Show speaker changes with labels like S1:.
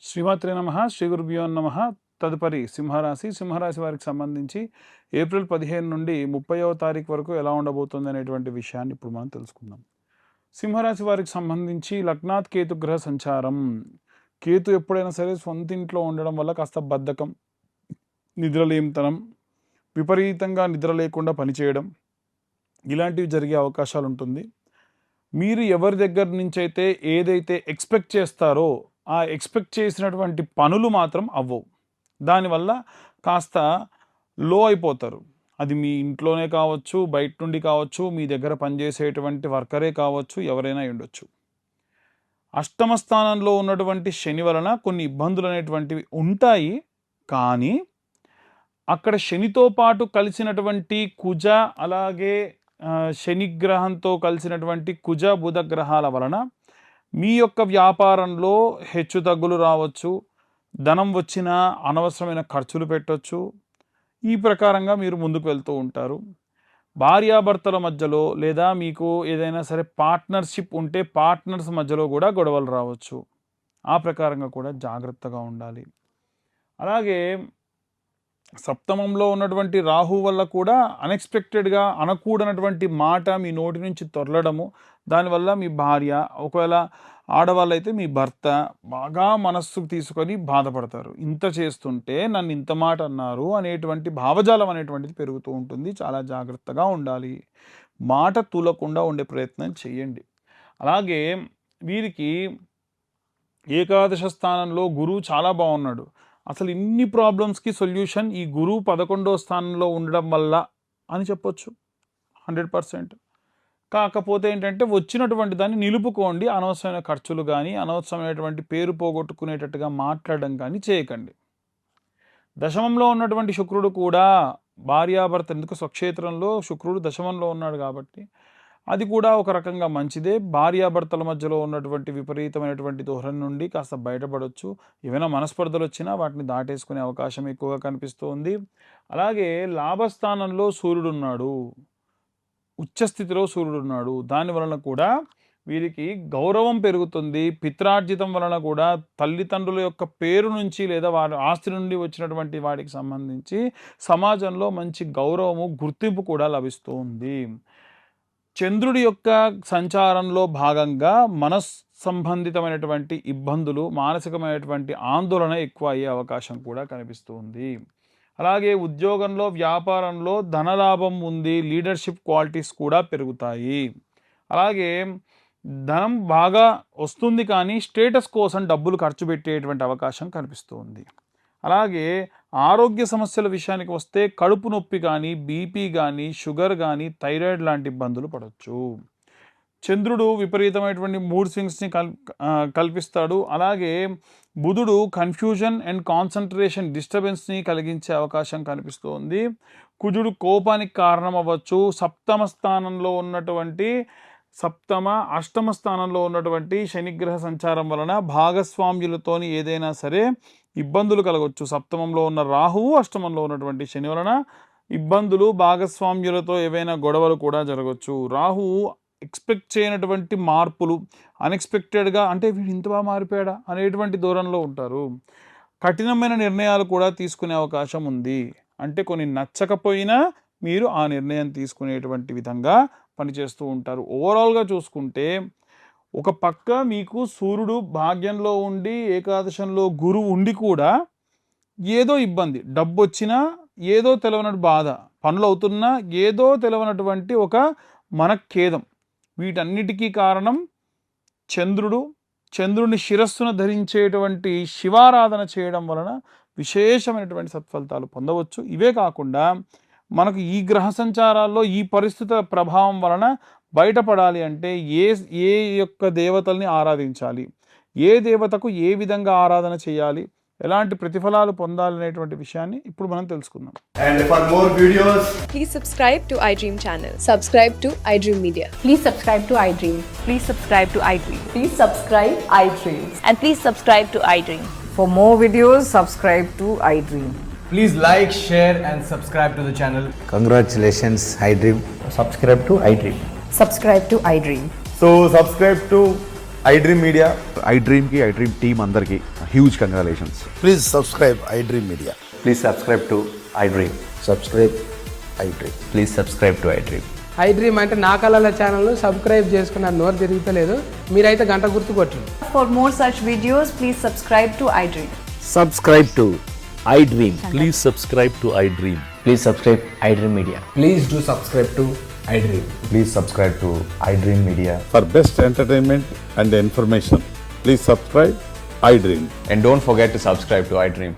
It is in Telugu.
S1: శ్రీమాత్రే నమః, శ్రీ గురుభ్యో నమః. తదుపరి సింహరాశి వారికి సంబంధించి ఏప్రిల్ 15 నుండి 30వ తారీఖు వరకు ఎలా ఉండబోతుంది అనేటువంటి విషయాన్ని ఇప్పుడు మనం తెలుసుకుందాం. సింహరాశి వారికి సంబంధించి లగ్నాత్ కేతు గ్రహ సంచారం. కేతు ఎప్పుడైనా సరే సొంత ఇంట్లో ఉండడం వల్ల కాస్త బద్ధకం, నిద్రలేమితనం, విపరీతంగా నిద్ర లేకుండా పనిచేయడం, ఇలాంటివి జరిగే అవకాశాలు ఉంటుంది. మీరు ఎవరి దగ్గర నుంచి అయితే ఏదైతే ఎక్స్పెక్ట్ చేస్తారో ఆ ఎక్స్పెక్ట్ చేసినటువంటి పనులు మాత్రం అవ్వవు. దానివల్ల కాస్త లో అయిపోతారు. అది మీ ఇంట్లోనే కావచ్చు, బయట నుండి కావచ్చు, మీ దగ్గర పనిచేసేటువంటి వర్కరే కావచ్చు, ఎవరైనా ఉండొచ్చు. అష్టమ స్థానంలో ఉన్నటువంటి శని వలన కొన్ని ఇబ్బందులు అనేటువంటివి ఉంటాయి. కానీ అక్కడ శనితో పాటు కలిసినటువంటి కుజ, అలాగే శనిగ్రహంతో కలిసినటువంటి కుజ బుధ గ్రహాల వలన మీ యొక్క వ్యాపారంలో హెచ్చు తగ్గులు రావచ్చు, ధనం వచ్చినా అనవసరమైన ఖర్చులు పెట్టవచ్చు. ఈ ప్రకారంగా మీరు ముందుకు వెళ్తూ ఉంటారు. భార్యాభర్తల మధ్యలో లేదా మీకు ఏదైనా సరే పార్ట్నర్షిప్ ఉంటే పార్ట్నర్స్ మధ్యలో కూడా గొడవలు రావచ్చు. ఆ ప్రకారంగా కూడా జాగ్రత్తగా ఉండాలి. అలాగే సప్తమంలో ఉన్నటువంటి రాహు వల్ల కూడా అన్ఎక్స్పెక్టెడ్గా అనకూడనటువంటి మాట మీ నోటి నుంచి తొరలడము, దానివల్ల మీ భార్య, ఒకవేళ ఆడవాళ్ళైతే మీ భర్త బాగా మనస్సుకు తీసుకొని బాధపడతారు. ఇంత చేస్తుంటే నన్ను ఇంత మాట అన్నారు అనేటువంటి భావజాలం అనేటువంటిది పెరుగుతూ ఉంటుంది. చాలా జాగ్రత్తగా ఉండాలి. మాట తూలకుండా ఉండే ప్రయత్నం చేయండి. అలాగే వీరికి ఏకాదశ స్థానంలో గురువు చాలా బాగున్నాడు. అసలు ఇన్ని ప్రాబ్లమ్స్కి సొల్యూషన్ ఈ గురువు 11వ స్థానంలో ఉండడం వల్ల అని చెప్పొచ్చు 100%. కాకపోతే ఏంటంటే వచ్చినటువంటి దాన్ని నిలుపుకోండి. అనవసరమైన ఖర్చులు కానీ అనవసరమైనటువంటి పేరు పోగొట్టుకునేటట్టుగా మాట్లాడడం కానీ చేయకండి. దశమంలో ఉన్నటువంటి శుక్రుడు కూడా భార్యాభర్త, ఎందుకు స్వక్షేత్రంలో శుక్రుడు దశమంలో ఉన్నాడు కాబట్టి అది కూడా ఒక రకంగా మంచిదే. భార్యాభర్తల మధ్యలో ఉన్నటువంటి విపరీతమైనటువంటి ధోరణి నుండి కాస్త బయటపడవచ్చు. ఏమైనా మనస్పర్ధలు వచ్చినా వాటిని దాటేసుకునే అవకాశం ఎక్కువగా కనిపిస్తుంది. అలాగే లాభస్థానంలో సూర్యుడు ఉన్నాడు, ఉచ్చస్థితిలో సూర్యుడు ఉన్నాడు. దాని వలన కూడా వీరికి గౌరవం పెరుగుతుంది. పిత్రార్జితం వలన కూడా తల్లిదండ్రుల యొక్క పేరు నుంచి లేదా వారి ఆస్తి నుండి వచ్చినటువంటి వాటికి సంబంధించి సమాజంలో మంచి గౌరవము, గుర్తింపు కూడా లభిస్తూ ఉంది. చంద్రుడి యొక్క సంచారంలో భాగంగా సంబంధితమైనటువంటి ఇబ్బందులు, మానసికమైనటువంటి ఆందోళన ఎక్కువ అయ్యే అవకాశం కూడా కనిపిస్తూ ఉంది. అలాగే ఉద్యోగంలో, వ్యాపారంలో ధనలాభం ఉంది. లీడర్షిప్ క్వాలిటీస్ కూడా పెరుగుతాయి. అలాగే ధనం బాగా వస్తుంది, కానీ స్టేటస్ కోసం డబ్బులు ఖర్చు పెట్టేటువంటి అవకాశం కనిపిస్తూ ఉంది. అలాగే ఆరోగ్య సమస్యల విషయానికి వస్తే కడుపు నొప్పి కానీ, బీపీ కానీ, షుగర్ కానీ, థైరాయిడ్ లాంటి ఇబ్బందులు పడవచ్చు. చంద్రుడు విపరీతమైనటువంటి మూడ్ స్వింగ్స్ని కల్పిస్తాడు. అలాగే బుధుడు కన్ఫ్యూజన్ అండ్ కాన్సన్ట్రేషన్ డిస్టర్బెన్స్ని కలిగించే అవకాశం కనిపిస్తుంది. కుజుడు కోపానికి కారణం అవ్వచ్చు. అష్టమ స్థానంలో ఉన్నటువంటి శనిగ్రహ సంచారం వలన భాగస్వామ్యులతోని ఏదైనా సరే ఇబ్బందులు కలగవచ్చు. సప్తమంలో ఉన్న రాహువు, అష్టమంలో ఉన్నటువంటి శని వలన ఇబ్బందులు, భాగస్వామ్యులతో ఏవైనా గొడవలు కూడా జరగవచ్చు. రాహువు ఎక్స్పెక్ట్ చేయనటువంటి మార్పులు, అన్ఎక్స్పెక్టెడ్గా, అంటే వీడు ఇంత బాగా మారిపోయాడా అనేటువంటి దూరంలో ఉంటారు. కఠినమైన నిర్ణయాలు కూడా తీసుకునే అవకాశం ఉంది. అంటే కొన్ని నచ్చకపోయినా మీరు ఆ నిర్ణయం తీసుకునేటువంటి విధంగా పనిచేస్తూ ఉంటారు. ఓవరాల్గా చూసుకుంటే ఒక పక్క మీకు సూర్యుడు భాగ్యంలో ఉండి ఏకాదశంలో గురువు ఉండి కూడా ఏదో ఇబ్బంది, డబ్బు వచ్చినా ఏదో తెలవనట్టు బాధ, పనులు అవుతున్నా ఏదో తెలవనటువంటి ఒక మనఖేదం. వీటన్నిటికీ కారణం చంద్రుని శిరస్సును ధరించేటువంటి శివారాధన చేయడం వలన విశేషమైనటువంటి సత్ఫలితాలు పొందవచ్చు. ఇవే కాకుండా మనకు ఈ గ్రహ సంచారాల్లో ఈ పరిస్థితుల ప్రభావం వలన బయటపడాలి అంటే ఏ యొక్క దేవతల్ని ఆరాధించాలి, ఏ దేవతకు ఏ విధంగా ఆరాధన చేయాలి, ఎలాంటి ప్రతిఫలాలు పొందాలనేటువంటి విషయాన్ని ఇప్పుడు మనం తెలుసుకుందాం.
S2: And for more videos,
S3: please subscribe to iDream channel.
S4: Subscribe to iDream Media.
S5: Please subscribe to iDream. Please subscribe to iDream.
S4: Please subscribe iDream.
S5: And please subscribe to iDream.
S6: For more videos, subscribe to iDream.
S2: please like, share and subscribe to the channel.
S7: Congratulations, iDream.
S8: Subscribe to iDream.
S4: Subscribe to iDream.
S2: So subscribe to iDream Media.
S7: IDream team అందరికి huge congratulations.
S8: Please subscribe iDream Media.
S2: Please subscribe to iDream.
S8: Subscribe iDream.
S2: Please subscribe to iDream.
S9: iDream అంటే నా కళల ఛానల్ను సబ్స్క్రైబ్ చేసుకున్న నోరు తిరుగుతలేదు, మీరైతే గంట గుర్తు కొట్టండి.
S4: For more such videos, please subscribe to iDream.
S10: Subscribe to iDream. Please subscribe to iDream.
S2: Please subscribe iDream Media.
S9: Please do subscribe to iDream.
S2: Please subscribe to iDream Media.
S8: For best entertainment and information, please subscribe iDream.
S2: And don't forget to subscribe to iDream.